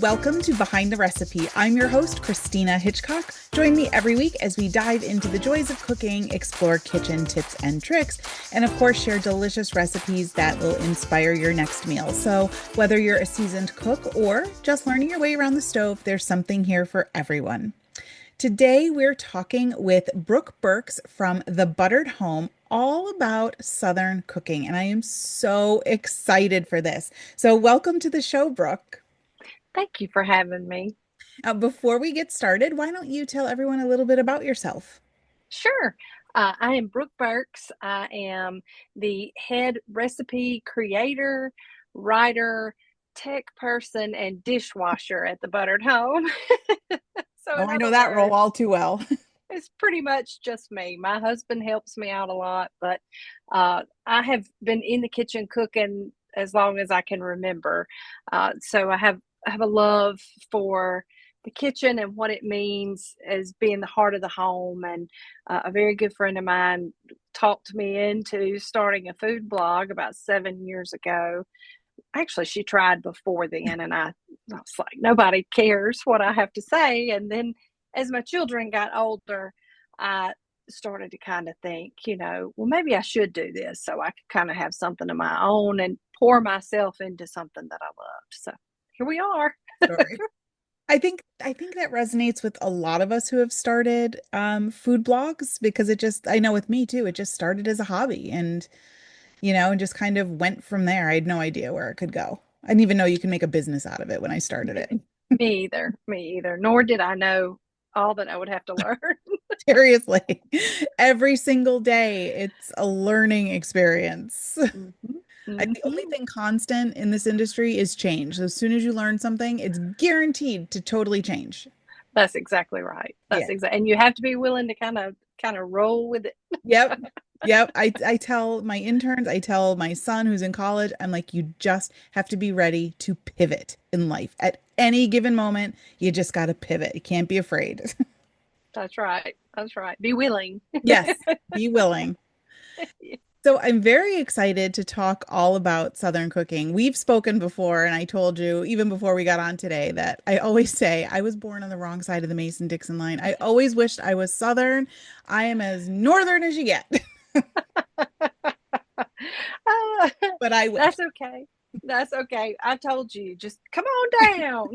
Welcome to Behind the Recipe. I'm your host, Christina Hitchcock. Join me every week as we dive into the joys of cooking, explore kitchen tips and tricks, and of course, share delicious recipes that will inspire your next meal. So, whether you're a seasoned cook or just learning your way around the stove, there's something here for everyone. Today, we're talking with Brooke Burks from The Buttered Home all about Southern cooking, and I am so excited for this. So, welcome to the show, Brooke. Thank you for having me. Before we get started, why don't you tell everyone a little bit about yourself? Sure. I am Brooke Burks. I am the head recipe creator, writer, tech person, and dishwasher at the Buttered Home. So, Oh, in I know other that role words, all too well. it's pretty much just me. My husband helps me out a lot, but I have been in the kitchen cooking as long as I can remember. So I have a love for the kitchen and what it means as being the heart of the home. And a very good friend of mine talked me into starting a food blog about 7 years ago. Actually, she tried before then, and I was like, nobody cares what I have to say. And then as my children got older, I started to kind of think, well, maybe I should do this so I could kind of have something of my own and pour myself into something that I loved. So here we are. Story. I think that resonates with a lot of us who have started food blogs because it just I know with me too, it just started as a hobby and just kind of went from there. I had no idea where it could go. I didn't even know you can make a business out of it when I started it. Me either. Me either. Nor did I know all that I would have to learn. Seriously. Every single day, it's a learning experience. Hmm. I The only Hmm. thing constant in this industry is change. So as soon as you learn something, it's guaranteed to totally change. That's exactly right. Yeah. And you have to be willing to kind of roll with it. Yep. Yep. I tell my interns, I tell my son who's in college, I'm like, you just have to be ready to pivot in life. At any given moment, you just got to pivot. You can't be afraid. That's right. That's right. Be willing. Yes, be willing. So I'm very excited to talk all about Southern cooking. We've spoken before, and I told you even before we got on today that I always say I was born on the wrong side of the Mason-Dixon line. I always wished I was Southern. I am as Northern as you get, Ah, but I wish. that's okay. That's okay. I told you, just come on down.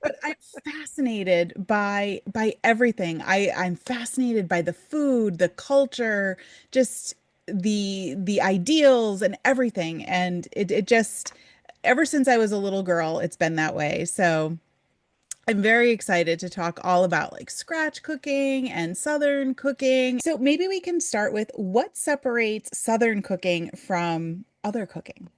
But I'm fascinated by everything. I'm fascinated by the food, the culture, just the ideals and everything. And it just ever since I was a little girl, it's been that way. So I'm very excited to talk all about like scratch cooking and Southern cooking. So maybe we can start with what separates Southern cooking from other cooking.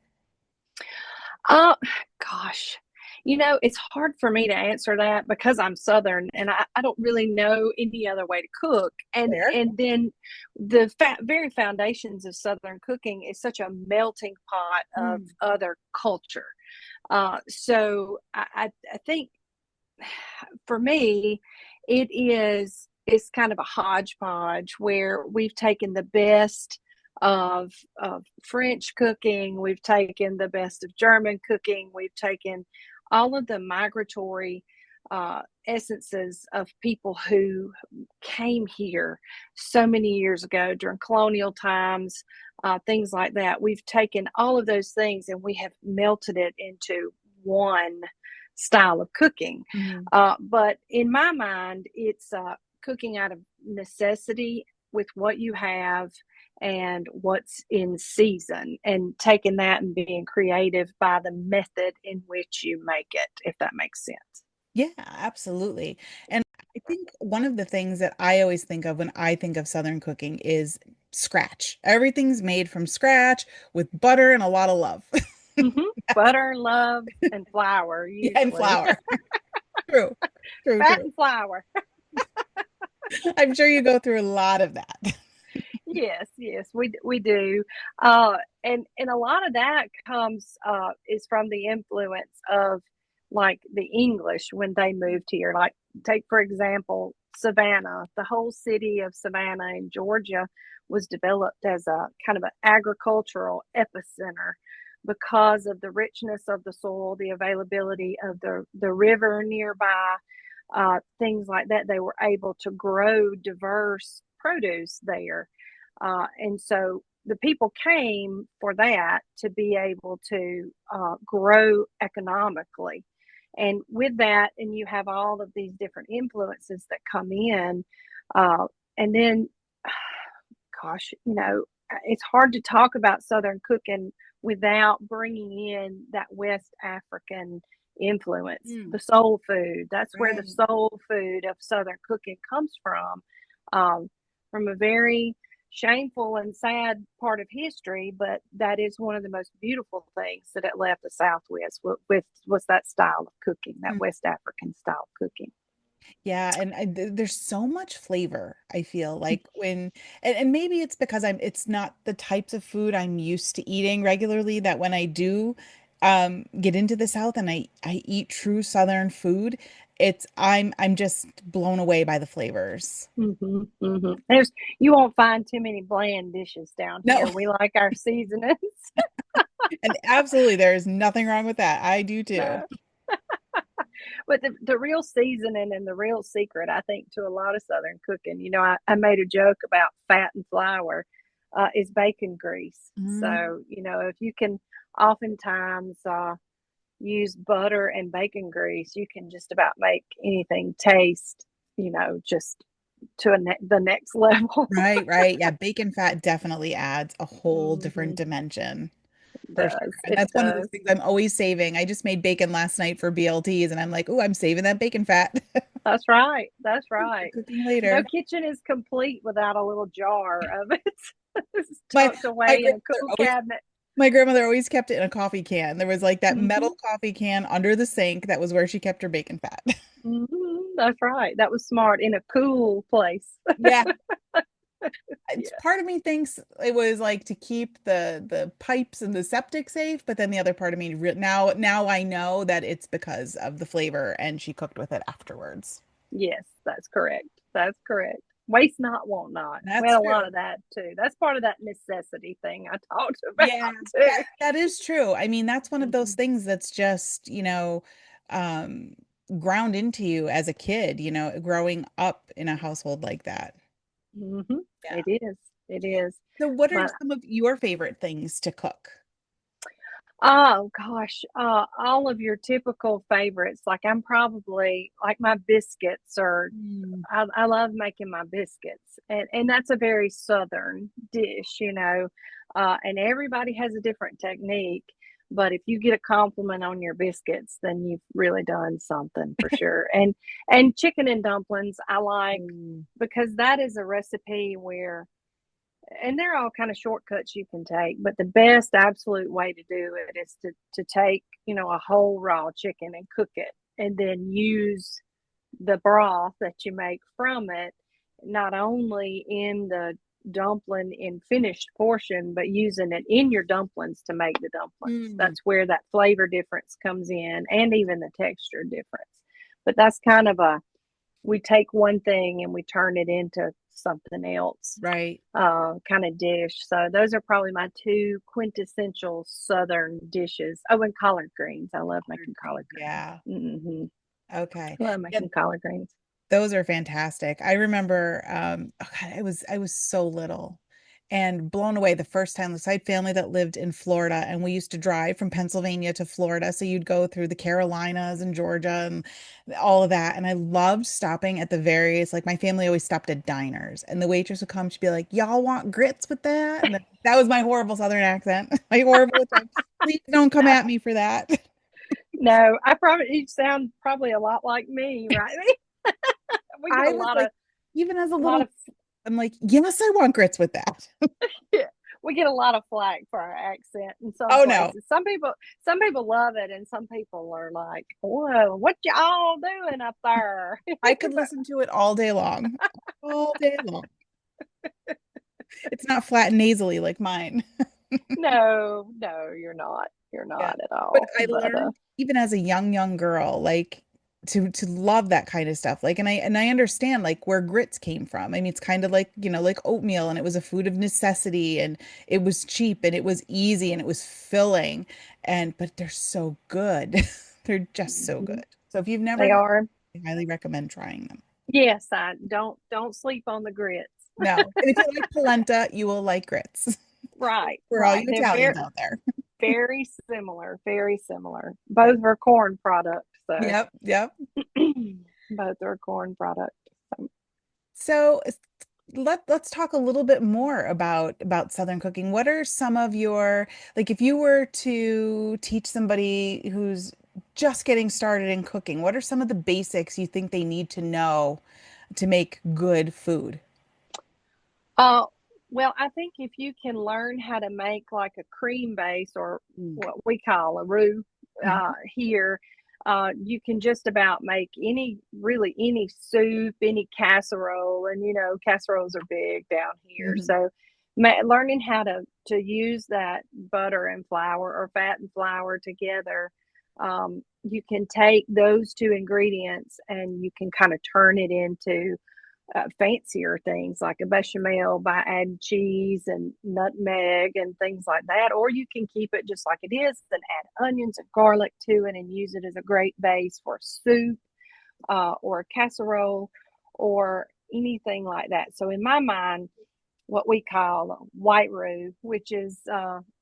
Oh, gosh. It's hard for me to answer that because I'm Southern and I don't really know any other way to cook. And There. and then the very foundations of Southern cooking is such a melting pot of Mm. other culture. So I think for me, it's kind of a hodgepodge where we've taken the best of French cooking, we've taken the best of German cooking, we've taken all of the migratory essences of people who came here so many years ago during colonial times, things like that. We've taken all of those things and we have melted it into one style of cooking. Mhm. But in my mind, it's cooking out of necessity with what you have and what's in season, and taking that and being creative by the method in which you make it, if that makes sense. Yeah, absolutely. And I think one of the things that I always think of when I think of Southern cooking is scratch. Everything's made from scratch with butter and a lot of love. Hmm. Butter, love, and flour, Yeah, and usually. flour. True, true, Fat true. and flour. I'm sure you go through a lot of that. Yes, yes, we do, and a lot of that comes is from the influence of like the English when they moved here. Like, take for example Savannah. The whole city of Savannah in Georgia was developed as a kind of an agricultural epicenter because of the richness of the soil, the availability of the river nearby, things like that. They were able to grow diverse produce there. And so the people came for that to be able to grow economically. And with that, and you have all of these different influences that come in. And then, gosh, it's hard to talk about Southern cooking without bringing in that West African influence, the soul food. That's where the Right. soul food of Southern cooking comes from a very shameful and sad part of history, but that is one of the most beautiful things that it left the Southwest with was that style of cooking, that West African style of cooking. Yeah, and there's so much flavor, I feel like and maybe it's because it's not the types of food I'm used to eating regularly that when I do get into the South and I eat true Southern food, I'm just blown away by the flavors. There's you won't find too many bland dishes down No, here. We like our seasonings. and absolutely there is nothing wrong with that. I do too. No. But the real seasoning and the real secret, I think, to a lot of Southern cooking, I made a joke about fat and flour, is bacon grease. Mm, So, if you can oftentimes use butter and bacon grease, you can just about make anything taste, just to the next level. right, right. Yeah, bacon fat definitely adds a whole different hmm dimension. It For sure. does. And It that's one of those does. things I'm always saving. I just made bacon last night for BLTs and I'm like, oh, I'm saving that bacon fat That's right. That's for right. cooking No later. kitchen is complete without a little jar of it My tucked my away in a grandmother cool always cabinet. my grandmother always kept it in a coffee can. There was like that metal hmm coffee can under the sink. That was where she kept her bacon fat. That's right. That was smart in a cool place. Yeah. Yeah. Part of me thinks it was like to keep the pipes and the septic safe, but then the other part of me now I know that it's because of the flavor and she cooked with it afterwards. Yes, that's correct. That's correct. Waste not, want not. We That's had a lot true. of that too. That's part of that necessity thing I talked about Yeah, too. that is true. I mean, that's one of those hmm things that's just, um, ground into you as a kid, growing up in a household like that. hmm Yeah. It is. It is. So what are But some of your favorite things to cook? oh gosh, all of your typical favorites. Like I'm probably like my biscuits or Mm. I love making my biscuits, and that's a very southern dish, and everybody has a different technique. But if you get a compliment on your biscuits, then you've really done something for sure. And chicken and dumplings, I like Mm. because that is a recipe where and they're all kind of shortcuts you can take, but the best absolute way to do it is to take, a whole raw chicken and cook it and then use the broth that you make from it, not only in the dumpling in finished portion, but using it in your dumplings to make the dumplings. Mm. That's where that flavor difference comes in and even the texture difference. But that's kind of we take one thing and we turn it into something else Right. kind of dish. So those are probably my two quintessential Southern dishes. Oh, and collard greens. I love Collard making greens. collard Yeah. greens. Okay. Love Yeah, making collard greens. those are fantastic. I remember, oh God, I was so little and blown away the first time. So I had family that lived in Florida, and we used to drive from Pennsylvania to Florida. So you'd go through the Carolinas and Georgia and all of that. And I loved stopping at the various, like my family always stopped at diners, and the waitress would come. She'd be like, "Y'all want grits with that?" And that was my horrible Southern accent, my horrible attempt. Please don't come No, at me for that. no, I probably you sound probably a lot like me, right? We get I was like, even as a a lot little of I'm like, yes, I want grits with that. yeah, we get a lot of flack for our accent in some Oh no, places. Some people love it, and some people are like, "Whoa, what y'all doing up there?" I could But listen to it all day long. All day long. It's not flat and nasally like mine. no, no, you're not. You're Yeah. not at But all. I But learned even as a young girl, like to love that kind of stuff. Like, and I understand like where grits came from. I mean, it's kind of like, like oatmeal, and it was a food of necessity, and it was cheap, and it was easy, and it was filling. And but they're so good. They're just so Mhm. good. So if you've never They had, are. I highly recommend trying them. Yes, I don't sleep on the grits. No. And if you like polenta, you will like grits. Right, For all right. you They're Italians out there. very similar, very similar. Yeah. Both are corn products, so Yep, yep. both are corn products. So, So let's talk a little bit more about Southern cooking. What are some of your, like, if you were to teach somebody who's just getting started in cooking, what are some of the basics you think they need to know to make good food? uh, well, I think if you can learn how to make like a cream base or Mm. what we call a roux Mhm. here, you can just about make really any soup, any casserole, and casseroles are big down here. Mhm. So, learning how to use that butter and flour or fat and flour together, you can take those two ingredients and you can kind of turn it into fancier things like a bechamel by adding cheese and nutmeg and things like that. Or you can keep it just like it is and add onions and garlic to it and use it as a great base for soup or a casserole or anything like that. So, in my mind, what we call white roux, which is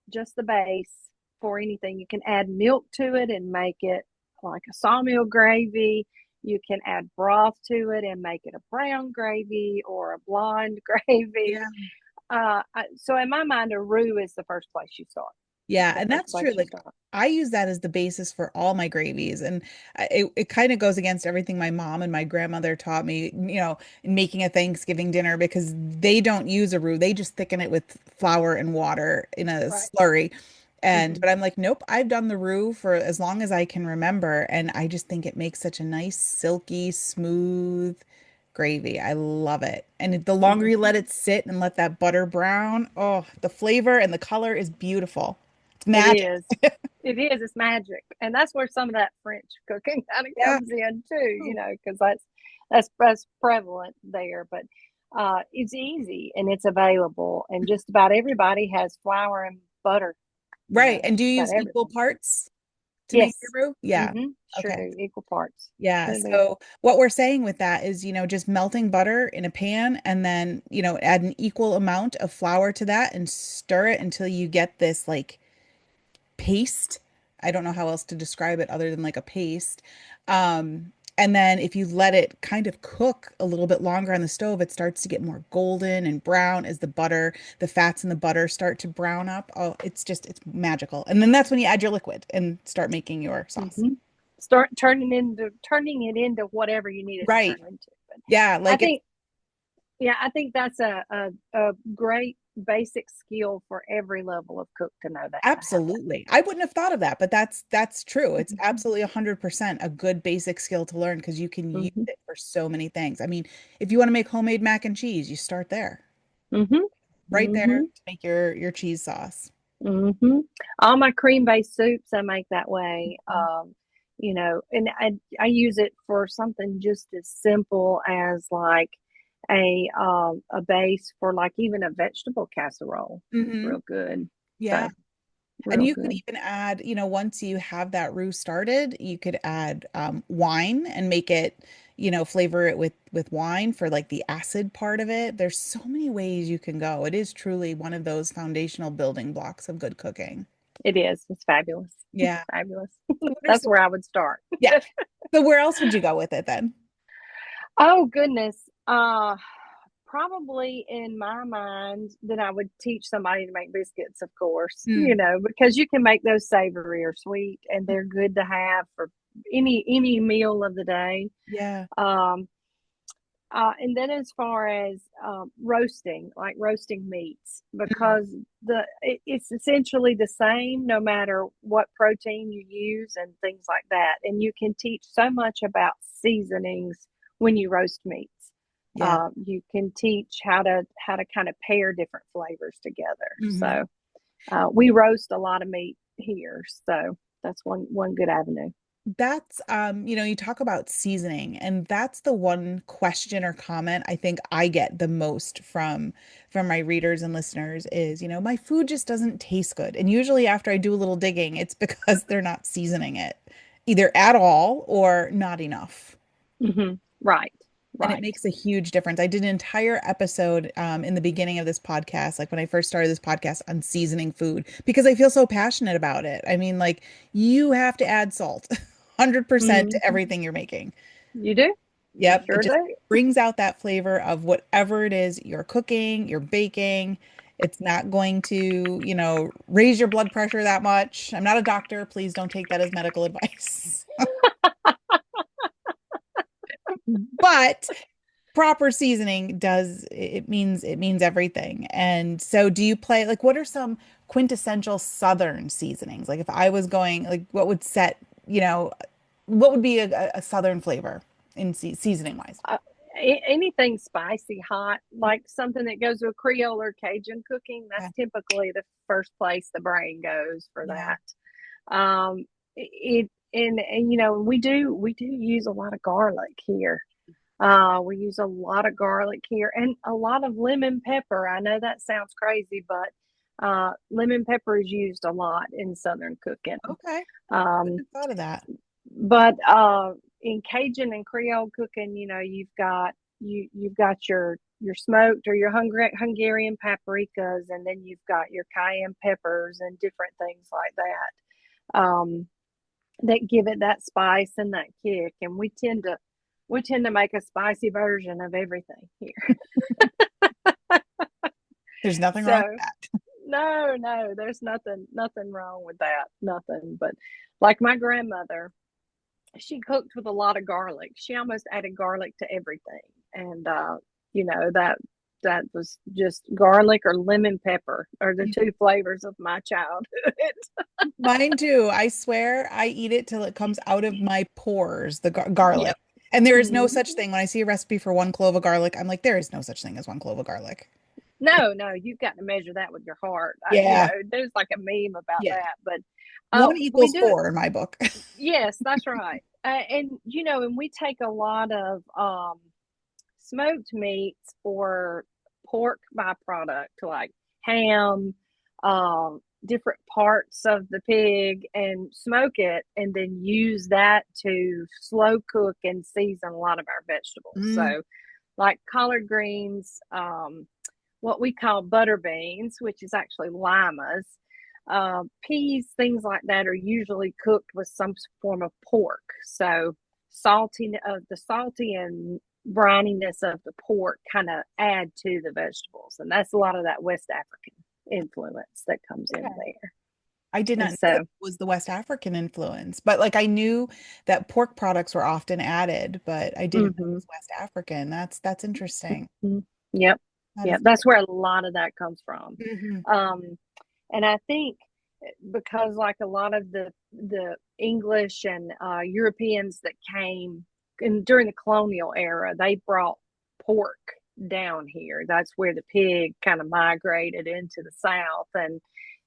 just the base for anything. You can add milk to it and make it like a sawmill gravy. You can add broth to it and make it a brown gravy or a blonde gravy. Yeah. So in my mind, a roux is the first place you start. Yeah, The and first that's place true. you Like start. I use that as the basis for all my gravies, and it kind of goes against everything my mom and my grandmother taught me, in making a Thanksgiving dinner because they don't use a roux. They just thicken it with flour and water in a Right. slurry. And Hmm. but I'm like, nope, I've done the roux for as long as I can remember, and I just think it makes such a nice, silky, smooth gravy. I love it. And the longer you let it sit and let that butter brown, oh, the flavor and the color is beautiful. It's It magic. is. It is. It's magic, and that's where some of that French cooking kind of Yeah. comes in too. Because that's prevalent there. But it's easy and it's available, and just about everybody has flour and butter. Right. And do Just you about use equal everybody. parts to make your Yes. roux? Yeah. Mm-hmm. Sure Okay. do. Equal parts. Yeah. Sure do. So what we're saying with that is, just melting butter in a pan and then, add an equal amount of flour to that and stir it until you get this like paste. I don't know how else to describe it other than like a paste. And then if you let it kind of cook a little bit longer on the stove, it starts to get more golden and brown as the fats in the butter start to brown up. Oh, it's magical. And then that's when you add your liquid and start making your sauce. Mm-hmm. Start turning it into whatever you need it to Right. turn into. But Yeah, I like it's think Yeah, I think that's a great basic skill for every level of cook to know that to have that. absolutely. I wouldn't have thought of that, but that's true. It's Mhm. absolutely 100% a good basic skill to learn because you can use Mhm. it for so many things. I mean, if you want to make homemade mac and cheese, you start there, Mhm. right there Mhm. to make your cheese sauce. Mhm. All my cream-based soups I make that way. Mhm. And I use it for something just as simple as like a base for like even a vegetable casserole. It's Mhm. real good. Yeah. So And real you could good. even add, once you have that roux started, you could add wine and make it, flavor it with wine for like the acid part of it. There's so many ways you can go. It is truly one of those foundational building blocks of good cooking. It is. It's fabulous. Yeah. Fabulous. So what are That's some, where I would start. yeah. So where else would you go with it then? Oh goodness. Probably in my mind that I would teach somebody to make biscuits, of course, Mm, because you can make those savory or sweet and they're good to have for any meal of the day. yeah. Um, and then as far as roasting, like roasting meats, Mm, because it's essentially the same no matter what protein you use and things like that. And you can teach so much about seasonings when you roast meats. yeah. You can teach how to kind of pair different flavors together. Hmm. So we roast a lot of meat here, so that's one good avenue. That's you talk about seasoning, and that's the one question or comment I think I get the most from my readers and listeners is, my food just doesn't taste good. And usually after I do a little digging, it's because they're not seasoning it either at all or not enough. Right, And it right. makes a huge difference. I did an entire episode in the beginning of this podcast, like when I first started this podcast, on seasoning food because I feel so passionate about it. I mean, like, you have to add salt 100% Hmm. to everything you're making. You do? You Yep. It sure just do. brings out that flavor of whatever it is you're cooking, you're baking. It's not going to, raise your blood pressure that much. I'm not a doctor. Please don't take that as medical advice. But proper seasoning does it means everything. And so do you play like what are some quintessential Southern seasonings? Like if I was going like what would set, what would be a Southern flavor in seasoning wise? Uh, Anything spicy, hot, like something that goes with Creole or Cajun cooking, Yeah. that's typically the first place the brain goes for Yeah. that. It and we do use a lot of garlic here. We use a lot of garlic here and a lot of lemon pepper. I know that sounds crazy, but lemon pepper is used a lot in Southern cooking. Okay. Um, Wouldn't have thought of that. but in Cajun and Creole cooking, you've got your smoked or your Hungarian paprikas, and then you've got your cayenne peppers and different things like that. That give it that spice and that kick. And we tend to make a spicy version of everything here. There's nothing wrong So with that. no, no, there's nothing wrong with that. Nothing. But like my grandmother, she cooked with a lot of garlic. She almost added garlic to everything. And that was just garlic or lemon pepper are the two flavors of my childhood. Mine too. I swear I eat it till it comes out of my pores, the garlic. Yep. And there is no Mhm. such thing. When I see a recipe for 1 clove of garlic, I'm like, there is no such thing as 1 clove of garlic. No, no, you've got to measure that with your heart. Yeah. There's like a meme about Yeah. that, but One we equals do. four in my book. Yes, that's right. And we take a lot of smoked meats or pork byproduct like ham, different parts of the pig, and smoke it, and then use that to slow cook and season a lot of our vegetables. Mm, So, like collard greens, what we call butter beans, which is actually limas. Peas, things like that, are usually cooked with some form of pork. So the salty and brininess of the pork kind of add to the vegetables, and that's a lot of that West African influence that comes in okay. there. I did not And know that so, was the West African influence, but like I knew that pork products were often added, but I didn't know it hmm was West African. That's interesting. yep, That yep, is that's where a lot of that comes from. Mhm. Um, and I think because like a lot of the English and Europeans that came during the colonial era, they brought pork down here. That's where the pig kind of migrated into the South, and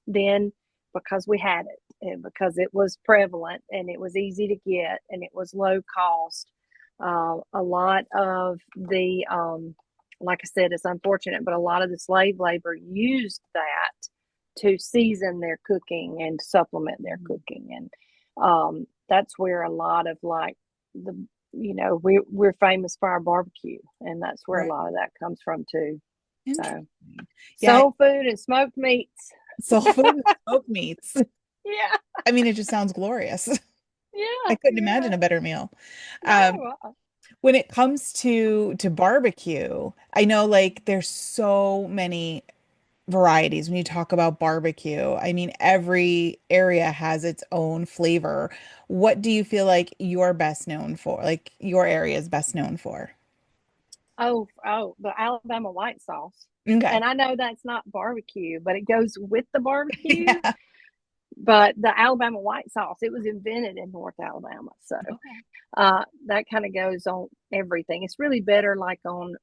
then because we had it, and because it was prevalent and it was easy to get and it was low cost, a lot of the like I said, it's unfortunate, but a lot of the slave labor used that to season their cooking and supplement their cooking. And that's where a lot of like we're famous for our barbecue, and that's where a Right. lot of that comes from too. So Interesting. Yeah, soul food and smoked meats. soul food and smoked meats. Yeah, I mean, it just sounds glorious. I yeah, couldn't yeah. imagine a better meal. Um, No, when it comes to barbecue, I know like there's so many varieties when you talk about barbecue. I mean, every area has its own flavor. What do you feel like you're best known for? Like your area is best known for? oh, the Alabama white sauce. Okay. And I know that's not barbecue, but it goes with the barbecue. Yeah. But the Alabama white sauce, it was invented in North Alabama. So Okay. that kind of goes on everything. It's really better like on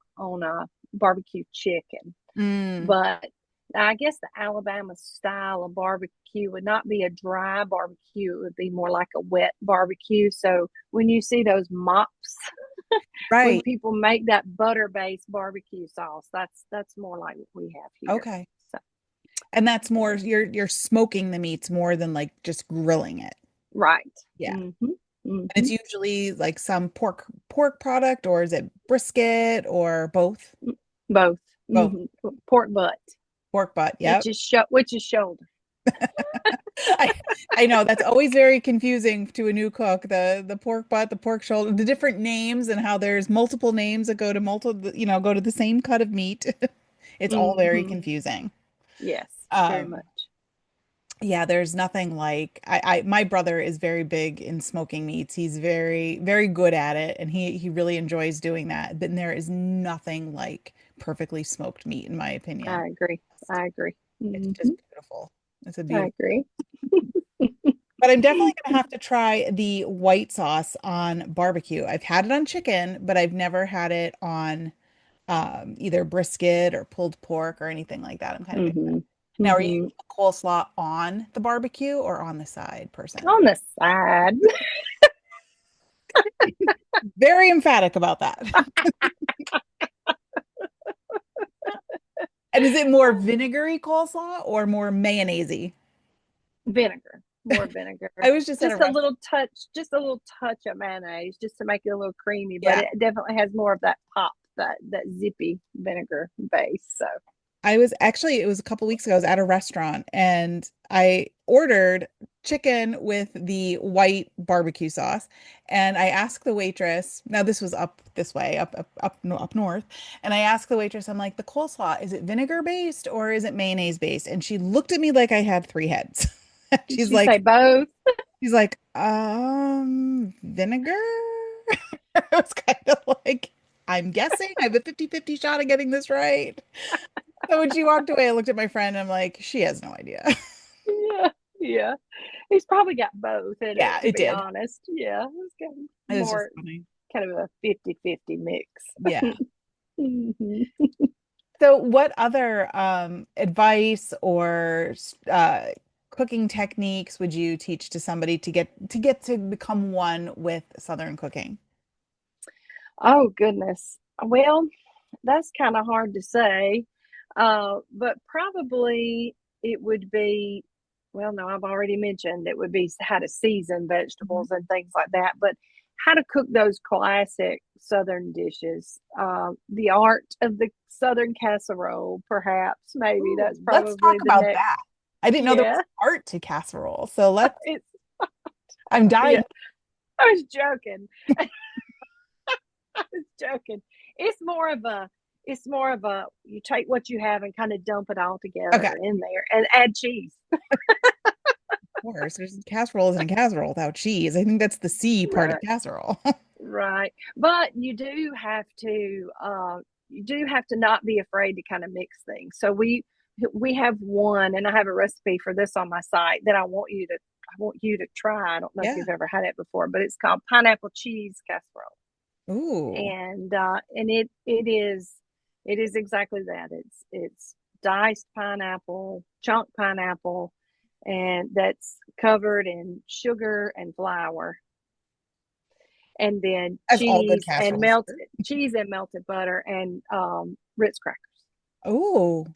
barbecue chicken. Mm, But I guess the Alabama style of barbecue would not be a dry barbecue. It would be more like a wet barbecue. So when you see those mops, when Right. people make that butter-based barbecue sauce, that's more like what we have here. Okay. So And that's more yeah, you're smoking the meats more than like just grilling it. right. Yeah. Mm-hmm. And Mm-hmm. it's usually like some pork product, or is it brisket or both? Both. Both. Mm-hmm. Pork butt, Pork butt. Yep. which is shoulder. I I know that's always very confusing to a new cook. The pork butt, the pork shoulder, the different names and how there's multiple names that go to go to the same cut of meat. It's all very Mm-hmm. confusing. Yes, very Um, much. yeah, there's nothing like my brother is very big in smoking meats. He's very good at it and he really enjoys doing that. But there is nothing like perfectly smoked meat in my opinion. I agree. I agree. It's Mm-hmm. just beautiful. It's a I beautiful. agree. But I'm definitely gonna have to try the white sauce on barbecue. I've had it on chicken, but I've never had it on either brisket or pulled pork or anything like that. I'm kind of Mm-hmm. now, are you Mm-hmm. a coleslaw on the barbecue or on the side person? On the side. Very emphatic about that. And is it more vinegary coleslaw or more mayonnaisey? Vinegar, more vinegar. I was just at a restaurant. Just a little touch of mayonnaise, just to make it a little creamy. But Yeah, it definitely has more of that pop, that zippy vinegar base. So, it was a couple weeks ago. I was at a restaurant and I ordered chicken with the white barbecue sauce. And I asked the waitress, now this was up this way, up north. And I asked the waitress, I'm like, the coleslaw, is it vinegar based or is it mayonnaise based? And she looked at me like I had three heads. did She's she say like, both? Vinegar? I was kind of like, I'm guessing I have a 50-50 shot of getting this right. So when she walked away, I looked at my friend and I'm like, she has no idea. Yeah, yeah. He's probably got both in it, Yeah, to it be did. honest. Yeah, it's got It was just more funny. kind of a 50-50 mix. Yeah. Mhm. So what other advice or cooking techniques would you teach to somebody to become one with Southern cooking? Oh, goodness. Well, that's kind of hard to say. But probably it would be, well, no, I've already mentioned it would be how to season Mhm. vegetables and things like that. But how to cook those classic Southern dishes. The art of the Southern casserole, perhaps, maybe Ooh, that's let's talk probably the about next. that. I didn't know there was Yeah, art to casserole. So let's, it's, I'm yeah, dying. I was joking. I was joking. It's more of a you take what you have and kind of dump it all Okay. together in there and add cheese. Of course, there's casserole isn't a casserole without cheese. I think that's the C part of Right. casserole. Right. But you do have to not be afraid to kind of mix things. So we have one and I have a recipe for this on my site that I want you to try. I don't know if Yeah. you've ever had it before, but it's called pineapple cheese casserole. Ooh. And it is exactly that. It's diced pineapple, chunk pineapple, and that's covered in sugar and flour, and then As all good casseroles are. cheese and melted butter and Ritz crackers. Oh,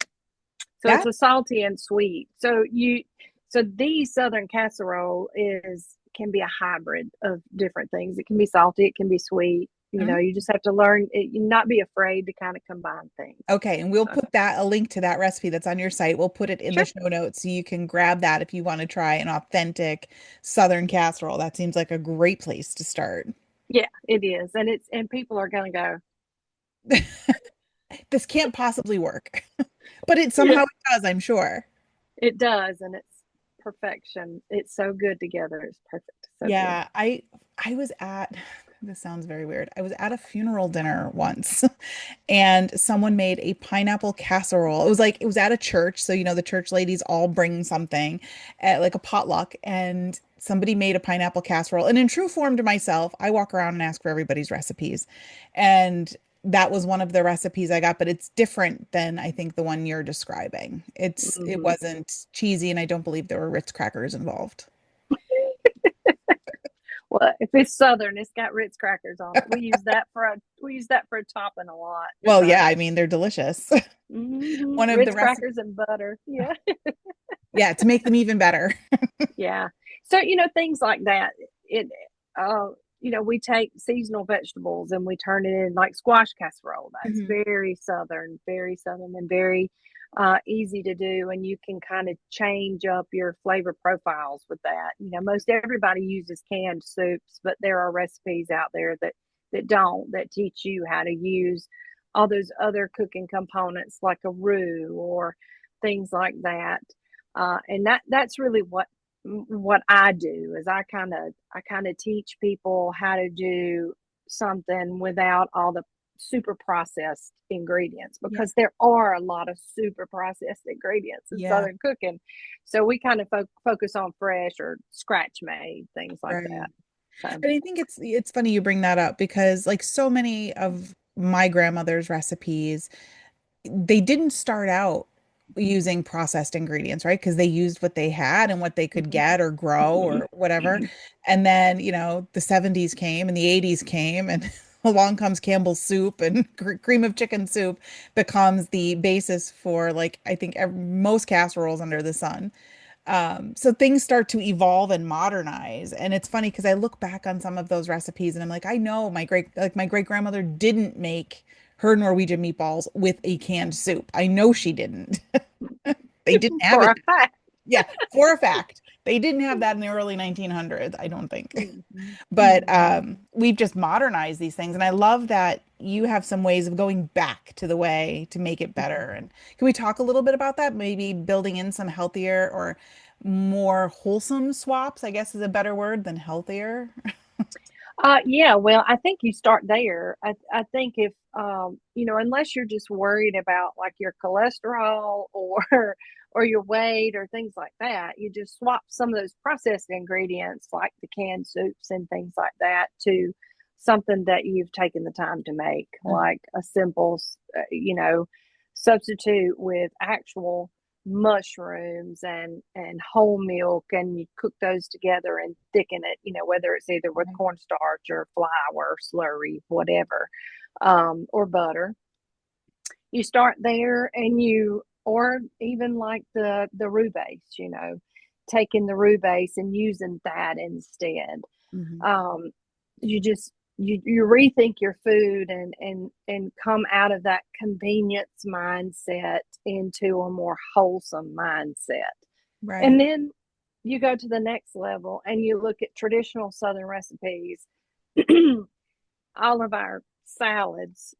So it's that a salty and sweet. So the Southern casserole is can be a hybrid of different things. It can be salty, it can be sweet. You know, oh, you just have to learn it, not be afraid to kind of combine things. okay. And we'll So, put a link to that recipe that's on your site. We'll put it in the sure. show notes so you can grab that if you want to try an authentic Southern casserole. That seems like a great place to start. Yeah, it is. And people are going to go, "Mm, This can't possibly work, but it yeah, somehow it does, I'm sure. it does. And it's perfection. It's so good together. It's perfect. So good. Yeah, I was at this sounds very weird. I was at a funeral dinner once and someone made a pineapple casserole. It was at a church, so the church ladies all bring something at like a potluck and somebody made a pineapple casserole. And in true form to myself, I walk around and ask for everybody's recipes. And that was one of the recipes I got, but it's different than I think the one you're describing. It Hmm. wasn't cheesy, and I don't believe there were Ritz crackers involved. Well, if it's Southern, it's got Ritz crackers on it. We use that for a topping a lot. Well, So, yeah, I mean, they're delicious. One of the Ritz recipes, crackers and butter. Yeah. yeah, to make them even better. Yeah. So, things like that. It, uh, we take seasonal vegetables and we turn it in like squash casserole. That's Mhm. very Southern and very easy to do. And you can kind of change up your flavor profiles with that. Most everybody uses canned soups, but there are recipes out there that teach you how to use all those other cooking components like a roux or things like that. And that's really what I do is I kind of teach people how to do something without all the super processed ingredients Yeah. because there are a lot of super processed ingredients in Yeah. Southern cooking. So we kind of focus on fresh or scratch made things like Right. that. So, And I think it's funny you bring that up because like so many of my grandmother's recipes, they didn't start out using processed ingredients, right? Because they used what they had and what they could mhm, get or grow or whatever. And then, the 70s came and the 80s came and along comes Campbell's soup and cream of chicken soup becomes the basis for like I think most casseroles under the sun. So things start to evolve and modernize. And it's funny because I look back on some of those recipes and I'm like, I know my great grandmother didn't make her Norwegian meatballs with a canned soup. I know she didn't. They didn't have for it. a fact. Yeah, for a fact. They didn't have that in the early 1900s, I don't think. Mhm, But mhm. we've just modernized these things. And I love that you have some ways of going back to the way to make it better. And can we talk a little bit about that? Maybe building in some healthier or more wholesome swaps, I guess is a better word than healthier. Yeah, well, I think you start there. I think if unless you're just worried about like your cholesterol or or your weight or things like that, you just swap some of those processed ingredients like the canned soups and things like that to something that you've taken the time to make, Mhm. like a simple, substitute with actual mushrooms and whole milk, and you cook those together and thicken it, whether it's either with cornstarch or flour, slurry, whatever, or butter. You start there and or even like the roux base, taking the roux base and using that instead. Mhm. um, you just you rethink your food and come out of that convenience mindset into a more wholesome mindset. And Right. then you go to the next level and you look at traditional Southern recipes. All of our salads,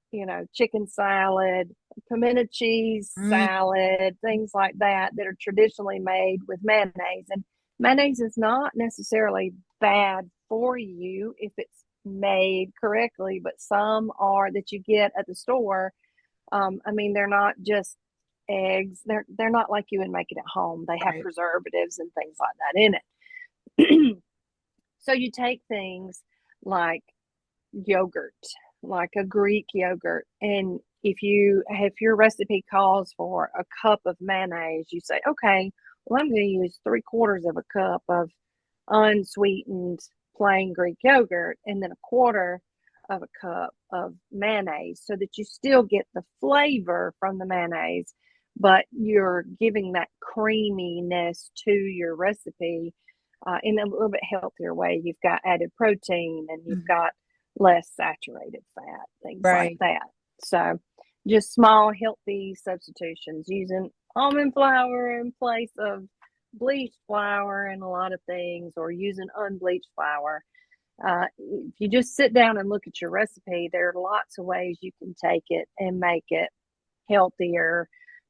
chicken salad, pimento cheese Mm, salad, things like that are traditionally made with mayonnaise. And mayonnaise is not necessarily bad for you if it's made correctly, but some are that you get at the store. I mean, they're not just eggs. They're not like you would make it at home. They have right. preservatives and things like that in it. So you take things like yogurt, like a Greek yogurt. And if your recipe calls for a cup of mayonnaise, you say, okay, well, I'm going to use 3/4 of a cup of unsweetened plain Greek yogurt and then a quarter of a cup of mayonnaise so that you still get the flavor from the mayonnaise, but you're giving that creaminess to your recipe in a little bit healthier way. You've got added protein and you've Mhm. got less saturated fat, things like Right. that. So, just small, healthy substitutions using almond flour in place of bleached flour and a lot of things, or using unbleached flour. If you just sit down and look at your recipe, there are lots of ways you can take it and make it healthier.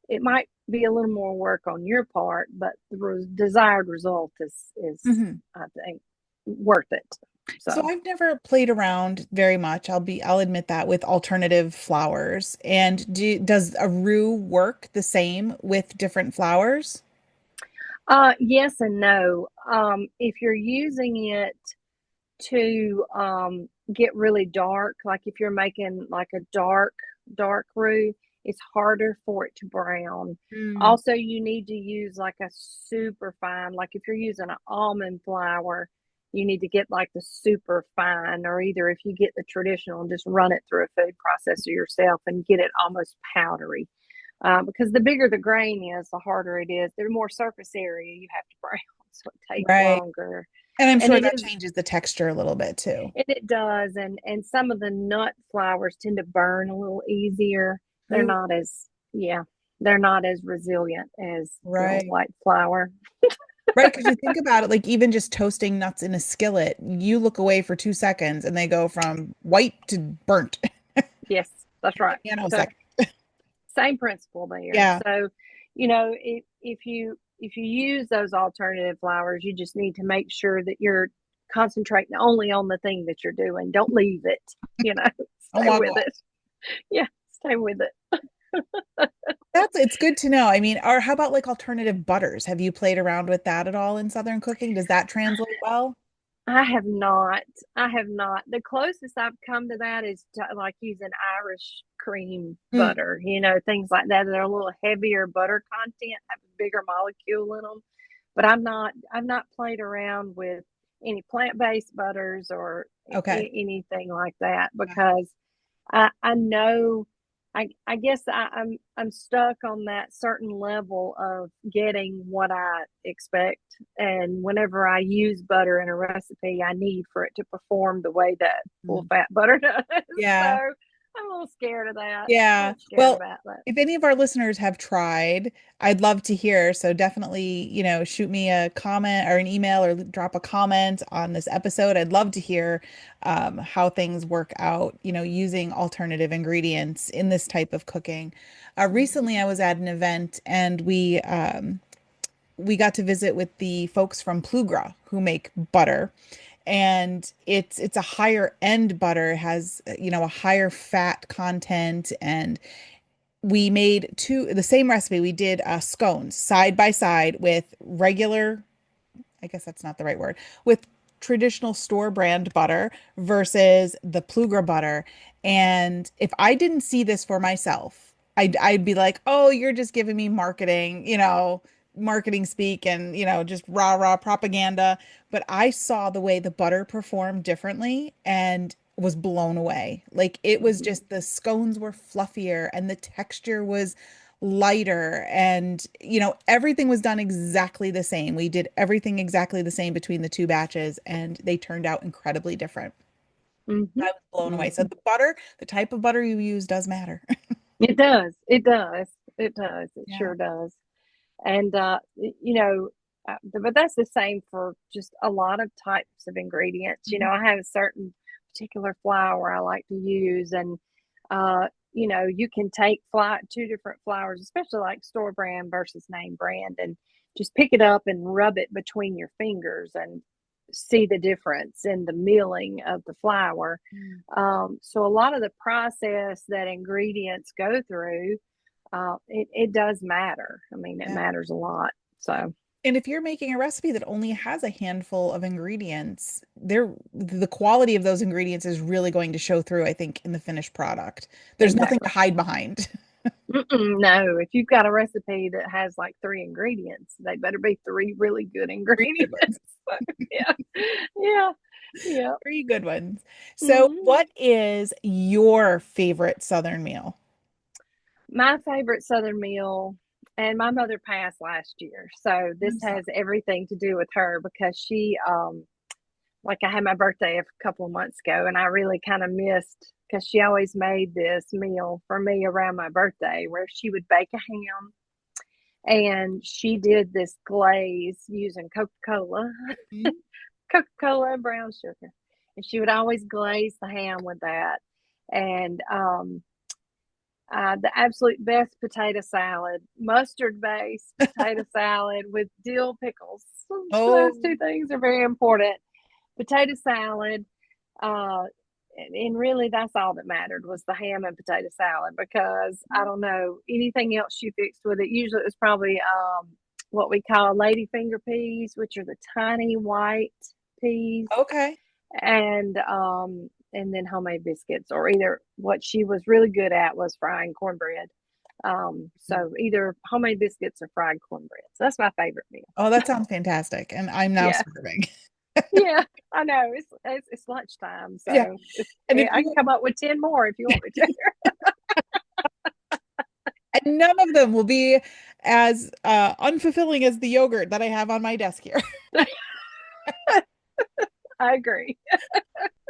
It might be a little more work on your part, but the desired result is Mhm. I think worth it. So So I've never played around very much. I'll admit that with alternative flours. And does a roux work the same with different flours? yes and no. If you're using it to get really dark. Like if you're making like a dark roux, it's harder for it to brown. Mm. Also, you need to use like a super fine, like if you're using an almond flour, you need to get like the super fine, or either if you get the traditional and just run it through a food processor yourself and get it almost powdery. Because the bigger the grain is, the harder it is. The more surface area you have to brown, so it takes Right. longer. And I'm And sure it that is, changes the texture a little bit too. and it does, and some of the nut flours tend to burn a little easier. They're Ooh, not as, yeah, they're not as resilient as the old right. white flour. Right, because you think about it, like even just toasting nuts in a skillet, you look away for 2 seconds and they go from white to burnt Yes, that's right. in a So nanosecond. same principle there. Yeah. So, if you use those alternative flours, you just need to make sure that you're concentrating only on the thing that you're doing. Don't leave it, you know, Don't stay walk with away. it. Yeah, stay with it. It's good to know. I mean, or how about like alternative butters? Have you played around with that at all in Southern cooking? Does that translate well? I have not. I have not. The closest I've come to that is like using Irish cream Mm, butter, things like that that are a little heavier butter content, have a bigger molecule in them. But I've not played around with any plant-based butters or okay. anything like that, because I know, I guess I'm stuck on that certain level of getting what I expect, and whenever I use butter in a recipe, I need for it to perform the way that full Mm. fat butter does. So Yeah. I'm a little scared of that. A Yeah. little scared Well, about that. if any of our listeners have tried, I'd love to hear. So definitely, shoot me a comment or an email or drop a comment on this episode. I'd love to hear how things work out, using alternative ingredients in this type of cooking. Recently, I was at an event and we got to visit with the folks from Plugra who make butter, and it's a higher end butter. It has a higher fat content, and we made the same recipe. We did scones side by side with regular, I guess that's not the right word, with traditional store brand butter versus the Plugra butter. And if I didn't see this for myself, I'd be like, oh, you're just giving me marketing, marketing speak and, just rah propaganda. But I saw the way the butter performed differently and was blown away. Like it was Mhm. just the scones were fluffier and the texture was lighter, and everything was done exactly the same. We did everything exactly the same between the two batches and they turned out incredibly different. I Mhm. was blown away. So Mhm. the butter, the type of butter you use does matter. It does. It does. It does. It Yeah. sure does. And but that's the same for just a lot of types of ingredients. Mhm. I have a certain particular flour I like to use, and you can take two different flours, especially like store brand versus name brand, and just pick it up and rub it between your fingers and see the difference in the milling of the flour. Mm. So a lot of the process that ingredients go through, it does matter. I mean, it Yeah. matters a lot. So, And if you're making a recipe that only has a handful of ingredients, the quality of those ingredients is really going to show through, I think, in the finished product. There's nothing to exactly. hide behind. No, if you've got a recipe that has like three ingredients, they better be three really good Three good ingredients. ones. So, yeah, yeah, yeah. Three good ones. So, Mhm. what is your favorite Southern meal? My favorite Southern meal, and my mother passed last year, so this I'm sorry. has everything to do with her, because she, like, I had my birthday a couple of months ago, and I really kind of missed, because she always made this meal for me around my birthday where she would bake a ham, and she did this glaze using Coca-Cola, Mhm. Coca-Cola and brown sugar. And she would always glaze the ham with that. And the absolute best potato salad, mustard based potato salad with dill pickles. Those Oh, two things are very important. Potato salad, uh, and really that's all that mattered was the ham and potato salad, because I don't know anything else she fixed with it. Usually it was probably what we call ladyfinger peas, which are the tiny white peas, okay. and and then homemade biscuits, or either what she was really good at was frying cornbread. So either homemade biscuits or fried cornbread. So that's my favorite meal. Oh, that sounds fantastic. And I'm now Yeah, starving. yeah, I know. It's lunchtime, Yeah. so And if I can you come up with 10 more if you want me to. and none of them will be as unfulfilling as the yogurt that I have on my desk here. I agree.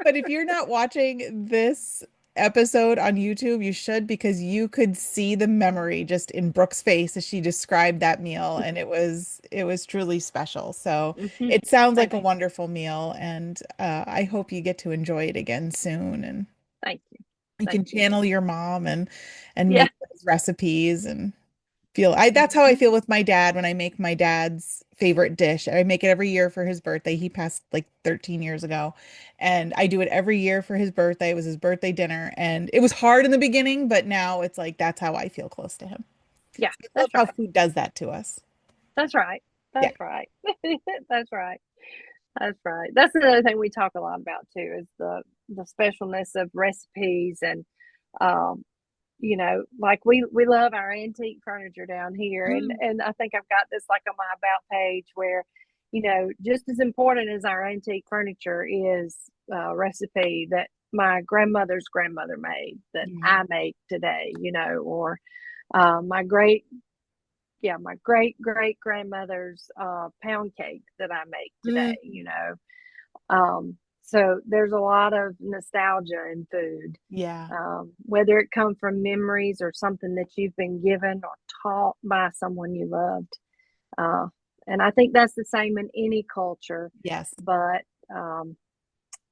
But if you're not watching this episode on YouTube, you should because you could see the memory just in Brooke's face as she described that meal, and it was truly special. So Mhm. it sounds like Thank a you. wonderful meal, and I hope you get to enjoy it again soon, and Thank you. you Thank can you. channel your mom and Yeah. make those recipes and feel I that's how I feel with my dad when I make my dad's favorite dish. I make it every year for his birthday. He passed like 13 years ago. And I do it every year for his birthday. It was his birthday dinner. And it was hard in the beginning, but now it's like that's how I feel close to him. Yeah. I love That's how right. food does that to us. That's right. Yeah. That's right. That's right. That's right. That's another thing we talk a lot about too is the specialness of recipes and um like we love our antique furniture down here, Mm, and I think I've got this like on my about page where just as important as our antique furniture is a recipe that my grandmother's grandmother made that yeah. I make today, or my great yeah, my great great grandmother's pound cake that I make today, Mm, so there's a lot of nostalgia in food, yeah. whether it come from memories or something that you've been given or taught by someone you loved. Uh, and I think that's the same in any culture, Yes. but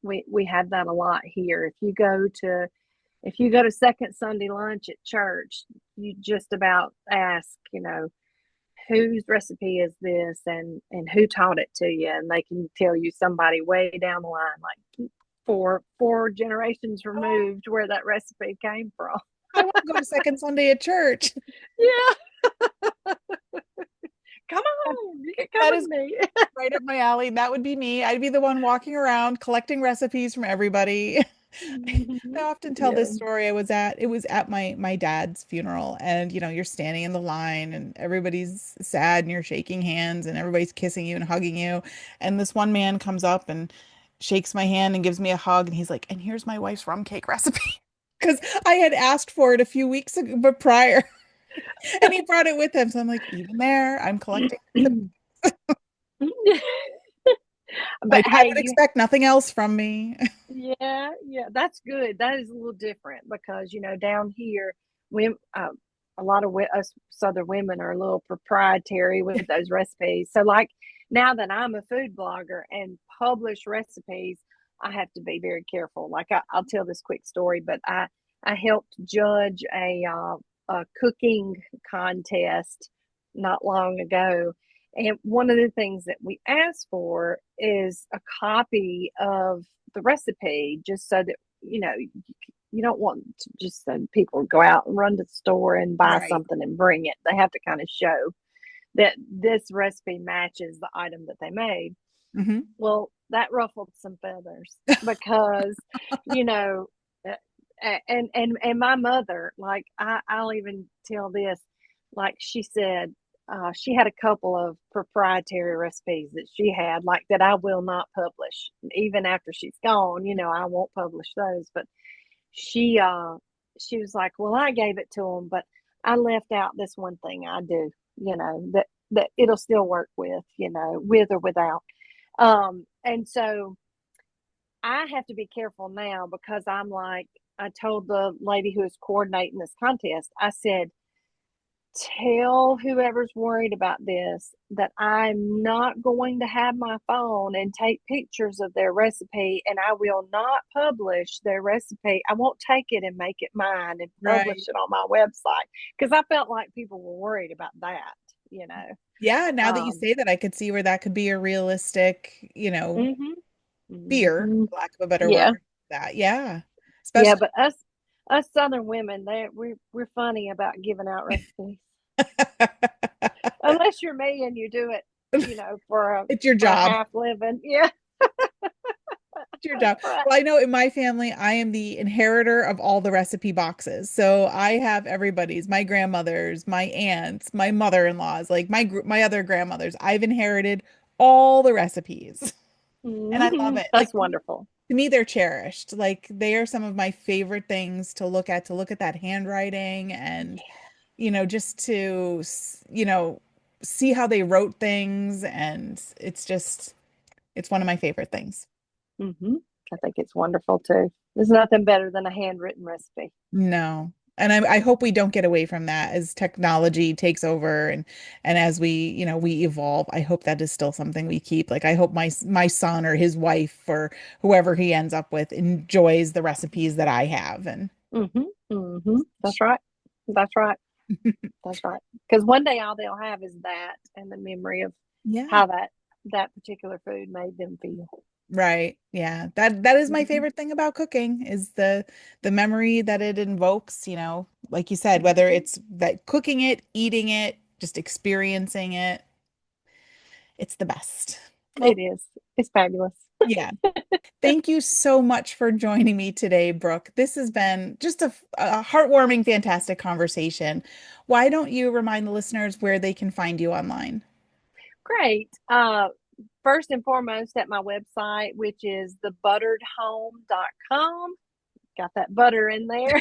we have that a lot here. If you go to second Sunday lunch at church, you just about ask, whose recipe is this and who taught it to you, and they can tell you somebody way down the line, like four generations removed, where that recipe came from. I want to go to second Sunday at church. Yeah, come on, you can come That with is me. right up my alley. That would be me. I'd be the one walking around collecting recipes from everybody. I often tell Yeah. this story. It was at my dad's funeral, and you're standing in the line and everybody's sad and you're shaking hands and everybody's kissing you and hugging you. And this one man comes up and shakes my hand and gives me a hug, and he's like, "And here's my wife's rum cake recipe." Because I had asked for it a few weeks ago, but prior, and he brought it with him. So I'm like, even there, I'm collecting. But My dad hey, would expect nothing else from me. yeah, that's good. That is a little different because down here, we a lot of us Southern women are a little proprietary with those recipes. So, like now that I'm a food blogger and publish recipes, I have to be very careful. Like I'll tell this quick story, but I helped judge a cooking contest not long ago, and one of the things that we asked for is a copy of the recipe, just so that you don't want to just send people go out and run to the store and buy Right. something and bring it. They have to kind of show that this recipe matches the item that they made. Hmm. Well, that ruffled some feathers because, you know, and my mother, like I'll even tell this, like she said, she had a couple of proprietary recipes that she had, like that I will not publish, even after she's gone. I won't publish those. But she, uh, she was like, "Well, I gave it to them, but I left out this one thing I do. That it'll still work with or without." And so I have to be careful now because I'm like, I told the lady who was coordinating this contest, I said, tell whoever's worried about this that I'm not going to have my phone and take pictures of their recipe, and I will not publish their recipe. I won't take it and make it mine and publish Right. it on my website because I felt like people were worried about that, you know. Yeah, now that you Um, say that, I could see where that could be a realistic, mhm, fear, mhm. for lack of a better Yeah. word. That, yeah. Yeah, Especially but us Southern women, we're funny about giving out recipes. Unless you're me and you do it, for a it's your for a job. half living. Yeah, your job. Well, I know in my family, I am the inheritor of all the recipe boxes. So I have everybody's, my grandmother's, my aunts, my mother-in-law's, like my other grandmothers. I've inherited all the recipes. And I love it. Like That's wonderful. to me, they're cherished. Like they are some of my favorite things to look at that handwriting and, just to, see how they wrote things. And it's one of my favorite things. Hmm. I think it's wonderful too. There's nothing better than a handwritten recipe. No. And I hope we don't get away from that as technology takes over and as we evolve. I hope that is still something we keep. Like I hope my son or his wife or whoever he ends up with enjoys the recipes that I have. And That's right. That's right. That's right. Because one day all they'll have is that and the memory of yeah. how that particular food made them feel. Right. Yeah. That is my Hmm. favorite thing about cooking is the memory that it invokes, like you said, whether it's that cooking it, eating it, just experiencing it, it's the best. It Well, is. It's fabulous. yeah. Thank you so much for joining me today, Brooke. This has been just a heartwarming, fantastic conversation. Why don't you remind the listeners where they can find you online? Great. First and foremost at my website, which is thebutteredhome.com. Got that butter in there,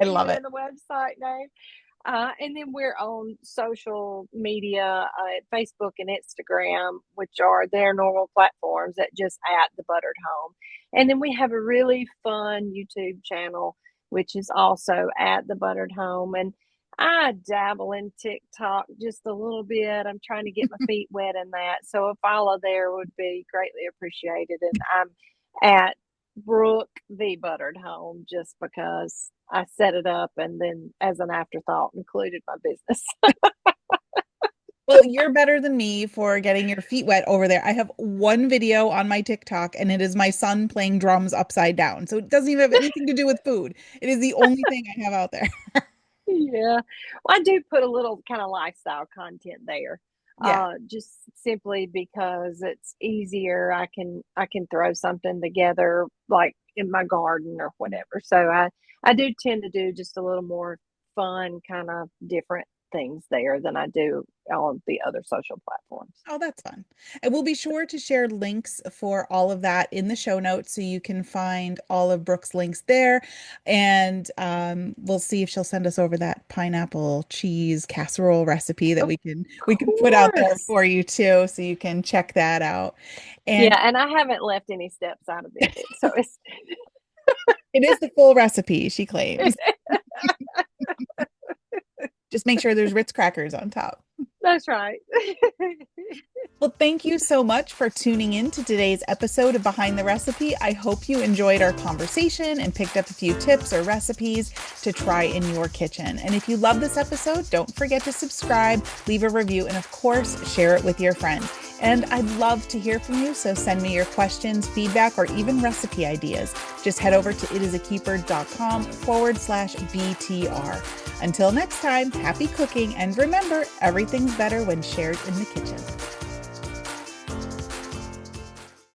I love even it. in the website name. And then we're on social media, Facebook and Instagram, which are their normal platforms at just at the Buttered Home. And then we have a really fun YouTube channel, which is also at the Buttered Home. And I dabble in TikTok just a little bit. I'm trying to get my feet wet in that. So a follow there would be greatly appreciated. And I'm at Brooke the Buttered Home just because I set it up and then as an afterthought included my business. Well, you're better than me for getting your feet wet over there. I have one video on my TikTok and it is my son playing drums upside down. So it doesn't even have anything to do with food. It is the only thing I have out there. Yeah. Well, I do put a little kind of lifestyle content there. Yeah. Just simply because it's easier. I can throw something together like in my garden or whatever. So I do tend to do just a little more fun kind of different things there than I do on the other social platforms. Oh, that's fun. And we'll be sure to share links for all of that in the show notes so you can find all of Brooke's links there. And we'll see if she'll send us over that pineapple cheese casserole recipe that Of we can put out there course. for you too, so you can check that out. And Yeah, and I haven't left any steps out of it. So it's it is the full recipe, she claims. Just make sure there's Ritz crackers on top. that's right. Well, thank you so much for tuning in to today's episode of Behind the Recipe. I hope you enjoyed our conversation and picked up a few tips or recipes to try in your kitchen. And if you love this episode, don't forget to subscribe, leave a review, and of course, share it with your friends. And I'd love to hear from you, so send me your questions, feedback, or even recipe ideas. Just head over to itisakeeper.com/BTR. Until next time, happy cooking, and remember, everything's better when shared in the kitchen.